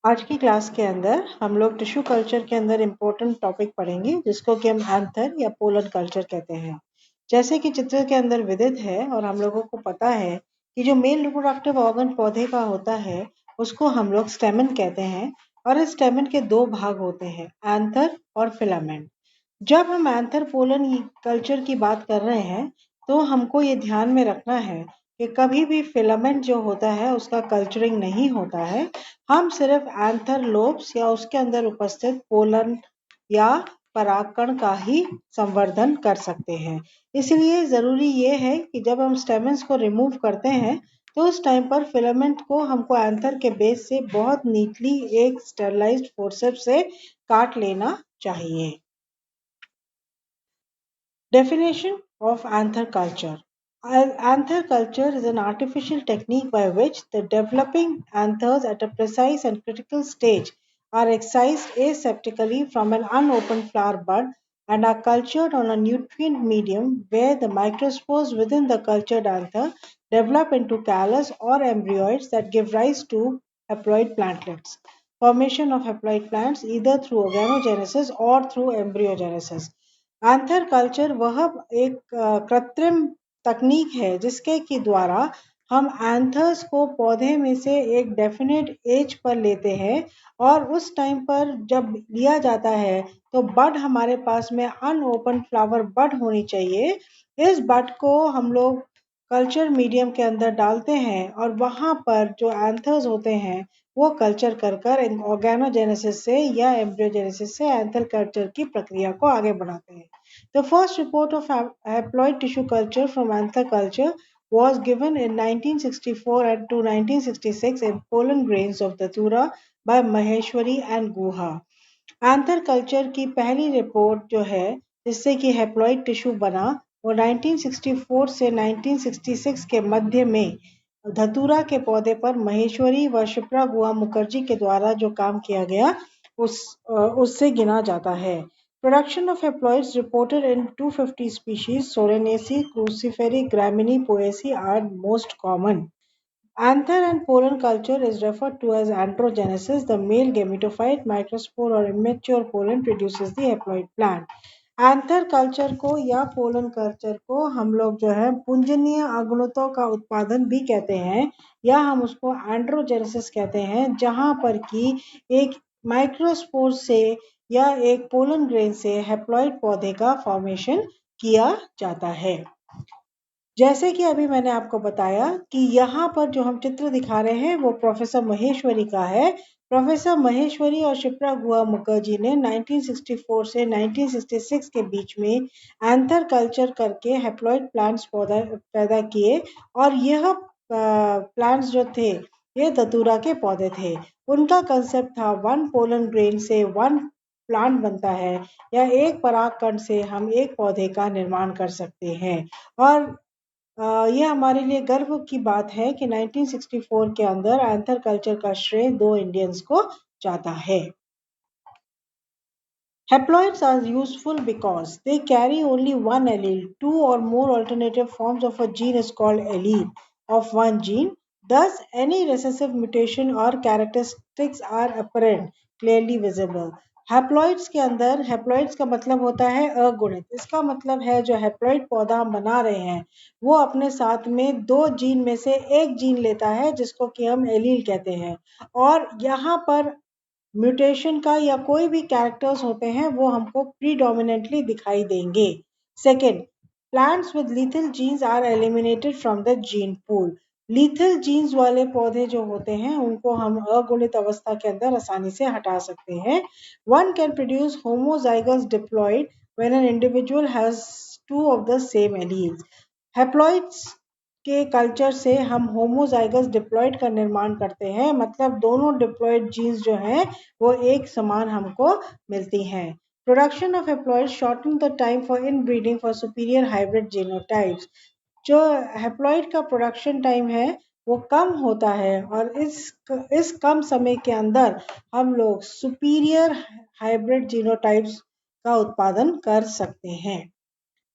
आज की क्लास के अंदर हम लोग टिश्यू कल्चर के अंदर इम्पोर्टेंट टॉपिक पढ़ेंगे जिसको कि हम एंथर या पोलन कल्चर कहते हैं। जैसे कि चित्र के अंदर विदित है और हम लोगों को पता है कि जो मेल रिप्रोडक्टिव ऑर्गन पौधे का होता है उसको हम लोग स्टेमन कहते हैं और इस स्टेमन के दो भाग होते हैं, एंथर और फिलामेंट। जब हम एंथर पोलन कल्चर की बात कर रहे हैं तो हमको ये ध्यान में रखना है कि कभी भी फिलामेंट जो होता है उसका कल्चरिंग नहीं होता है। हम सिर्फ एंथर लोब्स या उसके अंदर उपस्थित पोलन या परागकण का ही संवर्धन कर सकते हैं। इसलिए जरूरी ये है कि जब हम स्टेमन्स को रिमूव करते हैं तो उस टाइम पर फिलामेंट को हमको एंथर के बेस से बहुत नीटली एक स्टेरलाइज्ड फोर्सेप्स से काट लेना चाहिए। Definition of anther culture. Anther culture is an artificial technique by which the developing anthers at a precise and critical stage are excised aseptically from an unopened flower bud and are cultured on a nutrient medium where the microspores within the cultured anther develop into callus or embryoids that give rise to haploid plantlets. Formation of haploid plants either through organogenesis or through embryogenesis. Anther culture वह एक कृत्रिम तकनीक है जिसके के द्वारा हम anthers को पौधे में से एक डेफिनेट एज पर लेते हैं और उस टाइम पर जब लिया जाता है तो बड हमारे पास में अनओपन फ्लावर बड होनी चाहिए। इस बड को हम लोग कल्चर मीडियम के अंदर डालते हैं और वहाँ पर जो एंथर्स होते हैं वो कल्चर कर ऑर्गेनोजेनेसिस से या एम्ब्रियोजेनेसिस से एंथर कल्चर की प्रक्रिया को आगे बढ़ाते हैं। The first report of haploid tissue culture from anther culture was given in 1964 and to 1966 in pollen grains of Datura by Maheshwari and Guha. Anther culture की पहली रिपोर्ट जो है जिससे कि हेप्लॉइड टिश्यू बना वो 1964 से 1966 के मध्य में धतूरा के पौधे पर महेश्वरी व शिप्रा गुहा मुखर्जी के द्वारा जो काम किया गया उससे गिना जाता है। Production of haploids reported in 250 species, Solanaceae, Cruciferae, Gramineae, Poaceae are most common. Anther and pollen culture is referred to as androgenesis. The male gametophyte, microspore or immature pollen produces the haploid plant. Anther culture को या pollen culture को हम लोग जो है पुंजनीय अगुणितों का उत्पादन भी कहते हैं या हम उसको एंड्रोजेनेसिस कहते हैं, जहां पर कि एक माइक्रोस्पोर से या एक पोलन ग्रेन से हैप्लॉइड पौधे का फॉर्मेशन किया जाता है। जैसे कि अभी मैंने आपको बताया कि यहाँ पर जो हम चित्र दिखा रहे हैं वो प्रोफेसर महेश्वरी का है। प्रोफेसर महेश्वरी और शिप्रा गुहा मुखर्जी ने 1964 से 1966 के बीच में एंथर कल्चर करके हैप्लॉइड प्लांट्स पैदा किए और यह प्लांट्स जो थे ये धतूरा के पौधे थे। उनका कंसेप्ट था वन पोलन ग्रेन से वन प्लांट बनता है या एक परागकण से हम एक पौधे का निर्माण कर सकते हैं। और ये हमारे लिए गर्व की बात है कि 1964 के अंदर एंथर कल्चर का श्रेय दो इंडियंस को जाता है। Haploids are useful because they carry only one allele. Two or more alternative forms of a gene is called allele of one gene. Thus, any recessive mutation or characteristics are apparent, clearly visible. Haploids के अंदर haploids का मतलब होता है अगुणित। इसका मतलब है जो हैप्लॉइड पौधा हम बना रहे हैं वो अपने साथ में दो जीन में से एक जीन लेता है जिसको कि हम एलील कहते हैं और यहाँ पर म्यूटेशन का या कोई भी कैरेक्टर्स होते हैं वो हमको प्रीडोमिनेंटली दिखाई देंगे। Second, plants with lethal genes are eliminated from the gene pool. Lethal genes वाले पौधे जो होते हैं उनको हम अगुणित अवस्था के अंदर आसानी से हटा सकते हैं। One can produce homozygous diploid when an individual has two of the same alleles. Haploids के कल्चर से हम होमोजाइगस डिप्लॉइड का निर्माण करते हैं, मतलब दोनों डिप्लॉइड जीन्स जो हैं वो एक समान हमको मिलती हैं। Production of haploid shorten the time for inbreeding for superior hybrid genotypes. जो हैप्लॉइड का प्रोडक्शन टाइम है वो कम होता है और इस कम समय के अंदर हम लोग सुपीरियर हाइब्रिड जीनोटाइप्स का उत्पादन कर सकते हैं।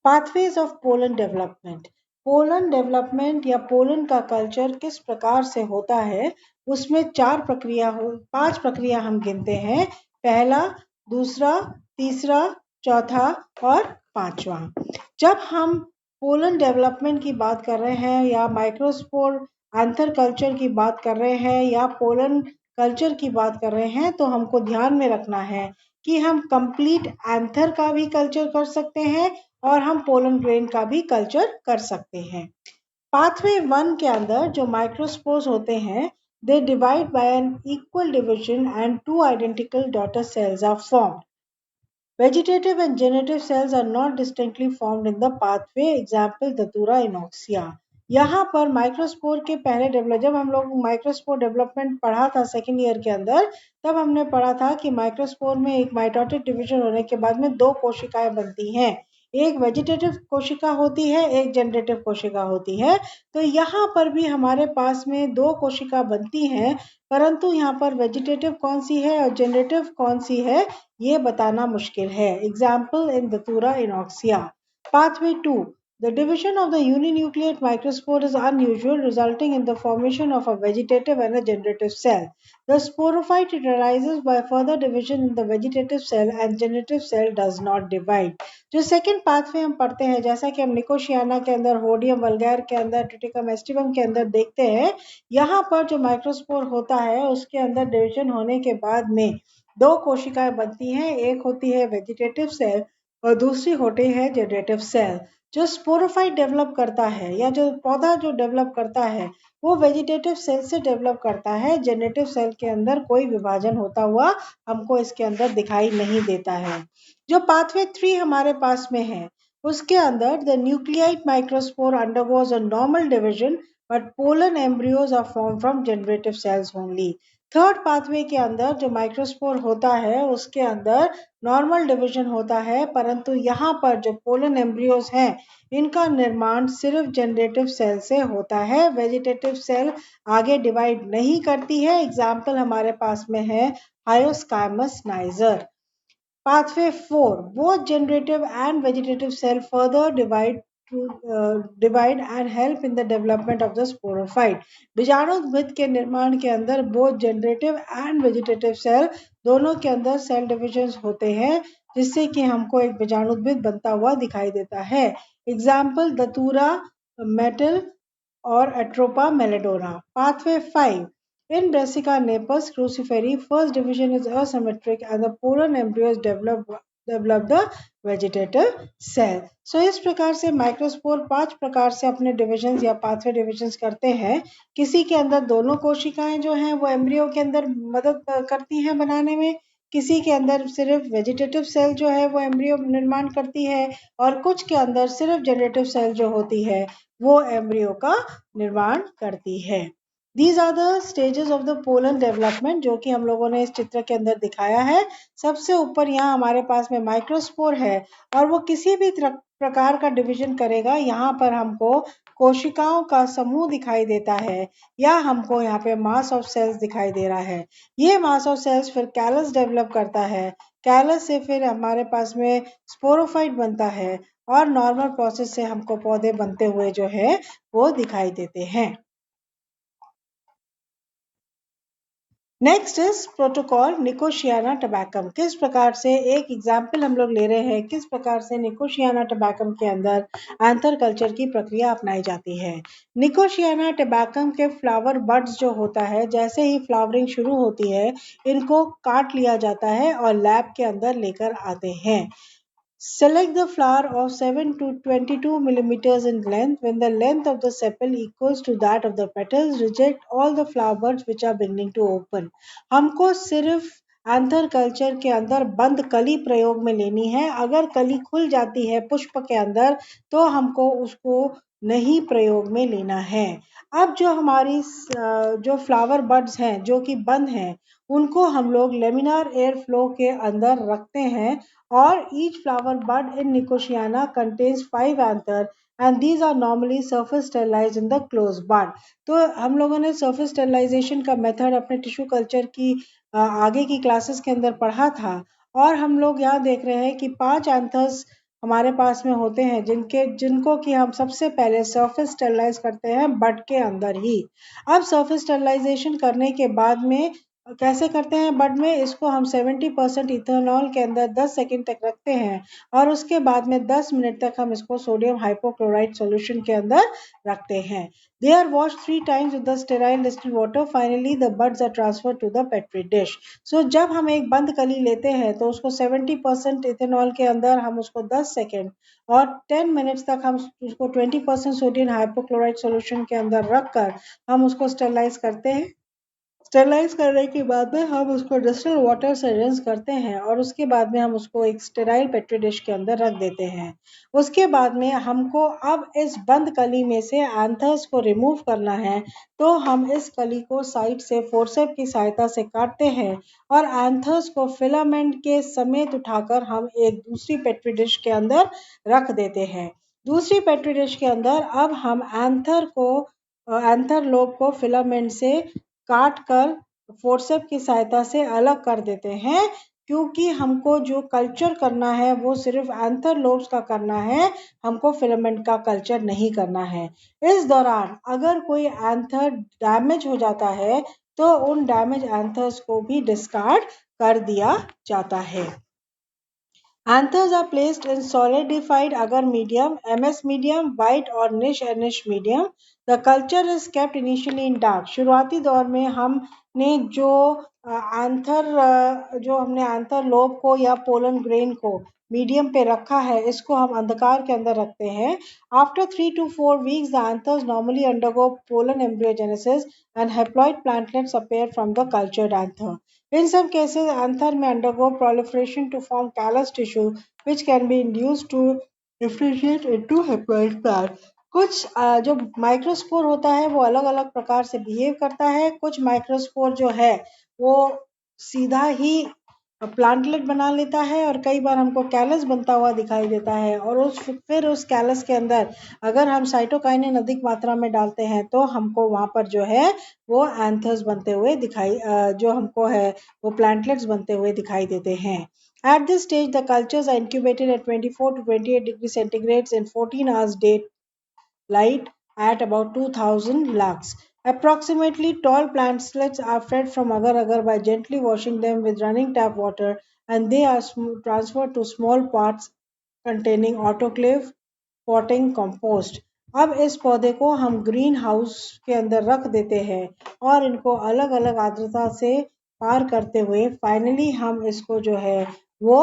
Pathways of pollen development. Pollen development या पोलन का कल्चर किस प्रकार से होता है, उसमें पांच प्रक्रिया हम गिनते हैं। पहला, दूसरा, तीसरा, चौथा और पांचवा। जब हम पोलन डेवलपमेंट की बात कर रहे हैं या माइक्रोस्पोर एंथर कल्चर की बात कर रहे हैं या पोलन कल्चर की बात कर रहे हैं, तो हमको ध्यान में रखना है कि हम कंप्लीट एंथर का भी कल्चर कर सकते हैं और हम पोलन ग्रेन का भी कल्चर कर सकते हैं। पाथवे 1 के अंदर जो माइक्रोस्पोर्स होते हैं, they divide by an equal division and two identical daughter cells are formed. Vegetative and generative cells are not distinctly formed in the pathway. Example, Datura inoxia. यहाँ पर माइक्रोस्पोर के पहले डेवलप जब हम लोग माइक्रोस्पोर डेवलपमेंट पढ़ा था second year के अंदर, तब हमने पढ़ा था कि माइक्रोस्पोर में एक माइटोटिक डिवीजन होने के बाद में दो कोशिकाएं बनती हैं। एक वेजिटेटिव कोशिका होती है, एक जनरेटिव कोशिका होती है। तो यहाँ पर भी हमारे पास में दो कोशिका बनती हैं, परंतु यहाँ पर वेजिटेटिव कौन सी है और जनरेटिव कौन सी है ये बताना मुश्किल है। Example in Datura innoxia. Pathway 2, the division of the uninucleate microspore is unusual, resulting in the formation of a vegetative and a generative cell. The sporophyte arises by further division in the vegetative cell and generative cell does not divide. जो second pathway हम पढ़ते हैं, जैसा कि हम निकोशियाना के अंदर, होडियम वल्गैर के अंदर, ट्रिटिकम एस्टिवम के अंदर देखते हैं, यहाँ पर जो माइक्रोस्पोर होता है उसके अंदर डिविजन होने के बाद में दो कोशिकाएं बनती हैं। एक होती है वेजिटेटिव सेल और दूसरी होती है जनरेटिव सेल। जो स्पोरोफाइट डेवलप करता है या जो पौधा जो डेवलप करता है वो वेजिटेटिव सेल से डेवलप करता है। जनरेटिव सेल के अंदर कोई विभाजन होता हुआ हमको इसके अंदर दिखाई नहीं देता है। जो पाथवे 3 हमारे पास में है, उसके अंदर the nucleoid microspore undergoes a normal division but pollen embryos are form from generative cells only. Third pathway के अंदर जो माइक्रोस्पोर होता है उसके अंदर नॉर्मल डिवीजन होता है, परंतु यहाँ पर जो पोलन एम्ब्रियोज हैं इनका निर्माण सिर्फ जनरेटिव सेल से होता है। वेजिटेटिव सेल आगे डिवाइड नहीं करती है। एग्जाम्पल हमारे पास में है हायोस्काइमस niger. Pathway 4, both generative and vegetative cell further divide and help in the development of the sporophyte. बीजाणुद्भिद के निर्माण के अंदर both generative and vegetative cell दोनों के अंदर सेल डिविजन्स होते हैं, जिससे कि हमको एक बीजाणुद्भिद बनता हुआ दिखाई देता है। एग्जाम्पल दतूरा मेटल और Atropa मेलेडोना। Pathway 5, in Brassica napus cruciferi, first division is asymmetric and the pollen embryos develop the vegetative cell. So इस प्रकार से माइक्रोस्पोर 5 प्रकार से अपने डिविजन्स या पाथवे डिविजन्स करते हैं। किसी के अंदर दोनों कोशिकाएं जो हैं वो एम्ब्रियो के अंदर मदद करती हैं बनाने में, किसी के अंदर सिर्फ वेजिटेटिव सेल जो है वो एम्ब्रियो निर्माण करती है और कुछ के अंदर सिर्फ जनरेटिव सेल जो होती है वो एम्ब्रियो का निर्माण करती है। These are the stages of the pollen development जो कि हम लोगों ने इस चित्र के अंदर दिखाया है। सबसे ऊपर यहाँ हमारे पास में माइक्रोस्पोर है और वो किसी भी प्रकार का डिवीजन करेगा। यहाँ पर हमको कोशिकाओं का समूह दिखाई देता है या हमको यहाँ पे मास ऑफ सेल्स दिखाई दे रहा है। ये मास ऑफ सेल्स फिर कैलस डेवलप करता है, कैलस से फिर हमारे पास में स्पोरोफाइट बनता है और नॉर्मल प्रोसेस से हमको पौधे बनते हुए जो है वो दिखाई देते हैं। Next is protocol Nicotiana tabacum. किस प्रकार से, एक एग्जाम्पल हम लोग ले रहे हैं किस प्रकार से निकोशियाना टबैकम के अंदर एंथर कल्चर की प्रक्रिया अपनाई जाती है। निकोशियाना टबैकम के फ्लावर बड्स जो होता है, जैसे ही फ्लावरिंग शुरू होती है इनको काट लिया जाता है और लैब के अंदर लेकर आते हैं। Select the flower of 7 to 22 millimeters in length. When the length of the sepal equals to that of the petals, reject all the flower buds which are beginning to open. हमको सिर्फ anther culture के अंदर बंद कली प्रयोग में लेनी है। अगर कली खुल जाती है पुष्प के अंदर तो हमको उसको नहीं प्रयोग में लेना है। अब जो हमारी जो फ्लावर बड्स हैं जो कि बंद हैं उनको हम लोग लेमिनार एयर फ्लो के अंदर रखते हैं और each flower bud in Nicotiana contains 5 anther and these are normally surface sterilized in the closed bud. तो हम लोगों ने surface sterilization का मेथड अपने टिश्यू कल्चर की आगे की क्लासेस के अंदर पढ़ा था और हम लोग यहाँ देख रहे हैं कि 5 एंथर्स हमारे पास में होते हैं जिनको कि हम सबसे पहले सरफेस स्टरलाइज करते हैं बड के अंदर ही। अब सरफेस स्टरलाइजेशन करने के बाद में कैसे करते हैं बड में, इसको हम 70% इथेनॉल के अंदर 10 सेकंड तक रखते हैं और उसके बाद में 10 मिनट तक हम इसको सोडियम हाइपोक्लोराइड सॉल्यूशन के अंदर रखते हैं। They are washed 3 times with the sterile distilled water. Finally, the buds are transferred to the petri dish. So जब हम एक बंद कली लेते हैं तो उसको 70% इथेनॉल के अंदर हम उसको 10 सेकेंड और 10 मिनट्स तक हम उसको 20% सोडियम हाइपोक्लोराइड सॉल्यूशन के अंदर रखकर हम उसको स्टरलाइज करते हैं। स्टेरलाइज करने के बाद में हम उसको डिस्टिल वाटर से रिंस करते हैं और उसके बाद में हम उसको एक स्टेराइल पेट्री डिश के अंदर रख देते हैं। उसके बाद में हमको अब इस बंद कली में से एंथर्स को रिमूव करना है, तो हम इस कली को साइड से फोर्सेप की सहायता से काटते हैं और एंथर्स को फिलामेंट के समेत उठाकर हम एक दूसरी पेट्री डिश के अंदर रख देते हैं। दूसरी पेट्री डिश के अंदर अब हम एंथर लोब को फिलामेंट से काट कर फोर्सेप की सहायता से अलग कर देते हैं, क्योंकि हमको जो कल्चर करना है वो सिर्फ एंथर लोब्स का करना है, हमको फिलामेंट का कल्चर नहीं करना है। इस दौरान अगर कोई एंथर डैमेज हो जाता है तो उन डैमेज एंथर्स को भी डिस्कार्ड कर दिया जाता है। Anthers are placed in solidified agar medium, MS medium, white or niche medium. The culture is kept initially in dark. शुरुआती दौर में हमने हमने एंथर लोब को या पोलन ग्रेन को मीडियम पे रखा है, इसको हम अंधकार के अंदर रखते हैं। After 3 to 4 weeks, the anthers normally undergo pollen embryogenesis and haploid plantlets appear from the cultured anther. In some cases, anther may undergo proliferation to form callus tissue, which can be induced to differentiate into haploid plant. कुछ जो microspore होता है वो अलग अलग प्रकार से behave करता है। कुछ माइक्रोस्पोर जो है वो सीधा ही प्लांटलेट बना लेता है और कई बार हमको कैलस बनता हुआ दिखाई देता है और फिर उस कैलस के अंदर अगर हम साइटोकाइनिन अधिक मात्रा में डालते हैं तो हमको वहां पर जो है वो एंथर्स बनते हुए जो हमको है वो प्लांटलेट्स बनते हुए दिखाई देते हैं। At this stage, the cultures are incubated at 24 to 28 degrees centigrade in 14 hours daylight at about 2000 lux. Approximately tall plantlets are fed from agar-agar by gently washing them with running tap water, and they are transferred to small pots containing autoclave potting compost. अब इस पौधे को हम green house के अंदर रख देते हैं और इनको अलग अलग आर्द्रता से पार करते हुए फाइनली हम इसको जो है वो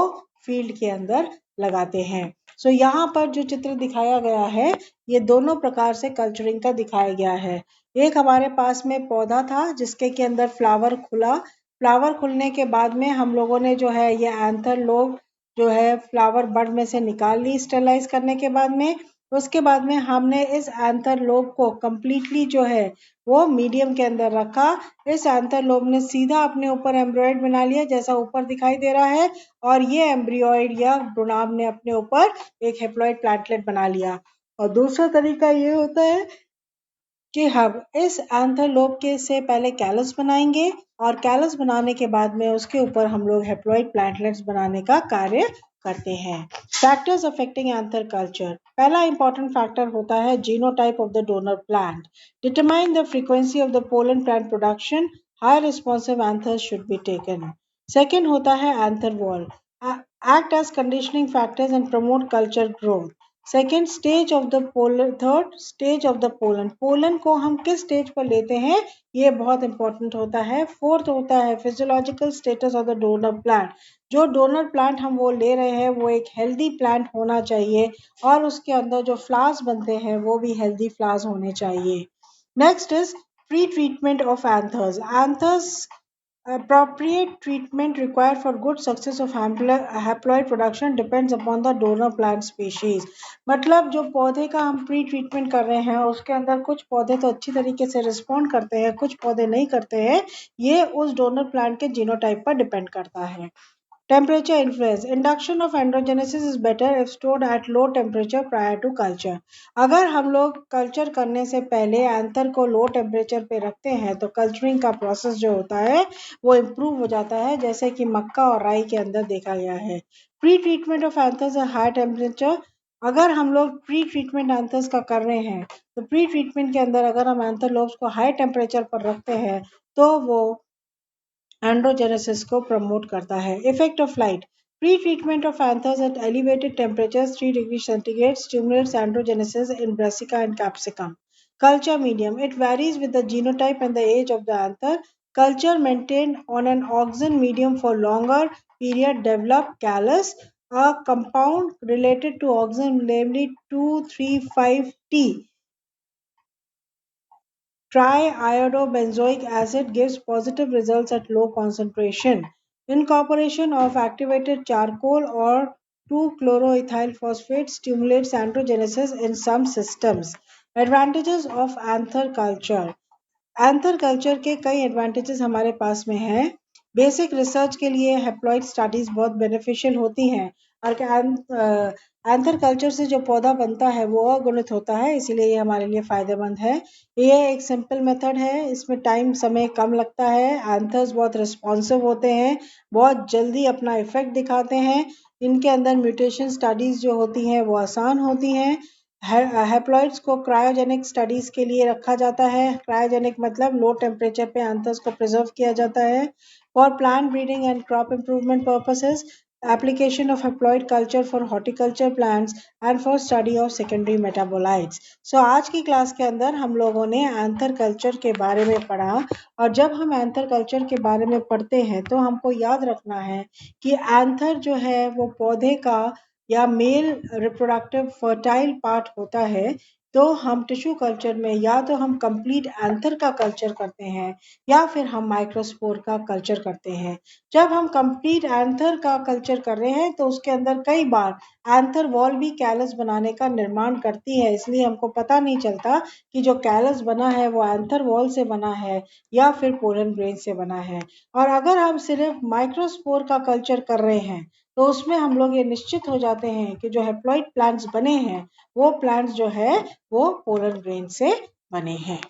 फील्ड के अंदर लगाते हैं। सो यहाँ पर जो चित्र दिखाया गया है ये दोनों प्रकार से कल्चरिंग का दिखाया गया है। एक हमारे पास में पौधा था जिसके के अंदर फ्लावर खुला, फ्लावर खुलने के बाद में हम लोगों ने जो है ये एंथर लोग जो है फ्लावर बड में से निकाल ली स्टेरलाइज करने के बाद में। उसके बाद में हमने इस एंथर लोब को कंप्लीटली जो है वो मीडियम के अंदर रखा। इस एंथर लोब ने सीधा अपने ऊपर एम्ब्रॉयड बना लिया जैसा ऊपर दिखाई दे रहा है और ये एम्ब्रियोइड या भ्रूणाभ ने अपने ऊपर एक हेप्लॉइड प्लांटलेट बना लिया। और दूसरा तरीका ये होता है कि हम इस एंथर लोब के से पहले कैलस बनाएंगे और कैलस बनाने के बाद में उसके ऊपर हम लोग हेप्लॉइड प्लांटलेट्स बनाने का कार्य करते हैं। Factors affecting anther culture. पहला इंपॉर्टेंट फैक्टर होता है genotype of the donor plant. Determine the frequency of the pollen plant production, high responsive anthers should be taken. Second होता है anther wall, act as conditioning factors and promote culture growth. Second stage of the pollen, third stage of the pollen, pollen को हम किस stage पर लेते हैं ये बहुत इंपॉर्टेंट होता है। फोर्थ होता है physiological status of the donor plant, जो डोनर प्लांट हम वो ले रहे हैं वो एक हेल्दी प्लांट होना चाहिए और उसके अंदर जो फ्लावर्स बनते हैं वो भी हेल्दी फ्लावर्स होने चाहिए। Next is pre treatment of anthers. Anthers appropriate treatment required for good success of haploid production depends upon the donor plant species। मतलब जो पौधे का हम प्री ट्रीटमेंट कर रहे हैं उसके अंदर कुछ पौधे तो अच्छी तरीके से रिस्पॉन्ड करते हैं, कुछ पौधे नहीं करते हैं, ये उस डोनर प्लांट के जीनोटाइप पर डिपेंड करता है। Temperature influence. Induction of androgenesis is better if stored at low temperature prior to culture. अगर हम लोग कल्चर करने से पहले एंथर को लो टेम्परेचर पे रखते हैं तो कल्चरिंग का प्रोसेस जो होता है वो इम्प्रूव हो जाता है, जैसे कि मक्का और राई के अंदर देखा गया है. Pre treatment of anthers at high temperature. अगर हम लोग प्री ट्रीटमेंट एंथर्स का कर रहे हैं तो प्री ट्रीटमेंट के अंदर अगर हम एंथर लोब्स को हाई टेम्परेचर पर रखते हैं तो वो एंड्रोजेनेसिस को प्रमोट करता है. Effect of light. Pre-treatment of anthers at elevated temperatures 3 degrees centigrade stimulates androgenesis in brassica and capsicum. Culture medium. It varies with the genotype and the age of the anther. Culture maintained on an auxin medium for longer period develop callus, a compound related to auxin, namely 2,3,5-T. Triiodobenzoic acid gives positive results at low concentration. Incorporation of activated charcoal or 2-chloroethyl phosphate stimulates androgenesis in some systems. Advantages of anther culture. Anther culture के कई advantages हमारे पास में हैं. Basic research के लिए haploid studies बहुत beneficial होती हैं और एंथर कल्चर से जो पौधा बनता है वो अगुणित होता है, इसीलिए ये हमारे लिए फ़ायदेमंद है. ये एक सिंपल मेथड है, इसमें टाइम समय कम लगता है. एंथर्स बहुत रिस्पॉन्सिव होते हैं, बहुत जल्दी अपना इफेक्ट दिखाते हैं. इनके अंदर म्यूटेशन स्टडीज़ जो होती हैं वो आसान होती हैं. हैप्लॉइड्स को क्रायोजेनिक स्टडीज के लिए रखा जाता है. क्रायोजेनिक मतलब लो टेम्परेचर पे एंथर्स को प्रिजर्व किया जाता है. For plant breeding and crop improvement purposes, application of haploid culture for horticulture plants and for study of secondary metabolites. So आज की क्लास के अंदर हम लोगों ने एंथर कल्चर के बारे में पढ़ा, और जब हम एंथर कल्चर के बारे में पढ़ते हैं तो हमको याद रखना है कि एंथर जो है वो पौधे का या मेल रिप्रोडक्टिव फर्टाइल पार्ट होता है. तो हम टिश्यू कल्चर में या तो हम कंप्लीट एंथर का कल्चर करते हैं या फिर हम माइक्रोस्पोर का कल्चर करते हैं. जब हम कंप्लीट एंथर का कल्चर कर रहे हैं तो उसके अंदर कई बार एंथर वॉल भी कैलस बनाने का निर्माण करती है, इसलिए हमको पता नहीं चलता कि जो कैलस बना है वो एंथर वॉल से बना है या फिर पोलन ग्रेन से बना है. और अगर हम सिर्फ माइक्रोस्पोर का कल्चर कर रहे हैं तो उसमें हम लोग ये निश्चित हो जाते हैं कि जो हैप्लॉइड प्लांट्स बने हैं वो प्लांट्स जो है वो पोलन ग्रेन से बने हैं.